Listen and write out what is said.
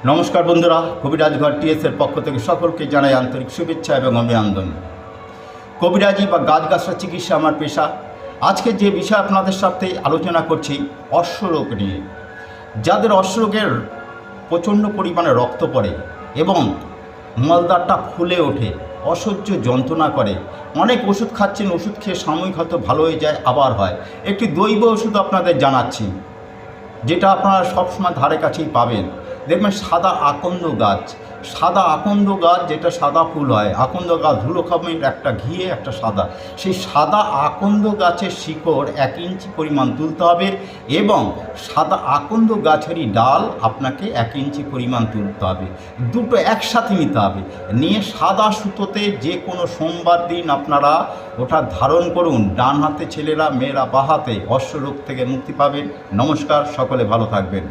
নমস্কার বন্ধুরা, কবিরাজ ঘর টিএসের পক্ষ থেকে সকলকে জানাই আন্তরিক শুভেচ্ছা এবং অভিনন্দন। কবিরাজি বা গাছগাছরা চিকিৎসা আমার পেশা। আজকে যে বিষয় আপনাদের সাথে আলোচনা করছি অশ্বরোগ নিয়ে। যাদের অশ্বরোগের প্রচণ্ড পরিমাণে রক্ত পড়ে এবং মলদ্বারটা ফুলে ওঠে, অসহ্য যন্ত্রণা করে, অনেক ওষুধ খাচ্ছেন, ওষুধ খেয়ে সাময়িক হয়তো ভালো হয়ে যায়, আবার হয়। একটি দৈব ওষুধ আপনাদের জানাচ্ছি, যেটা আপনারা সবসময় ধারে কাছেই পাবেন। দেখবেন সাদা আকন্দ গাছ, যেটা সাদা ফুল হয়, আকন্দ গাছ ধুলো খাবেন, একটা ঘিয়ে একটা সাদা, সেই সাদা আকন্দ গাছের শিকড় 1 ইঞ্চি পরিমাণ তুলতে হবে এবং সাদা আকন্দ গাছেরই ডাল আপনাকে 1 ইঞ্চি পরিমাণ তুলতে হবে। দুটো একসাথে নিতে হবে, নিয়ে সাদা সুতোতে যে কোনো সোমবার দিন আপনারা ওটা ধারণ করুন। ডান হাতে ছেলেরা, মেয়েরা বাঁ হাতে, অশ্বরোগ থেকে মুক্তি পাবেন। নমস্কার, সকলে ভালো থাকবেন।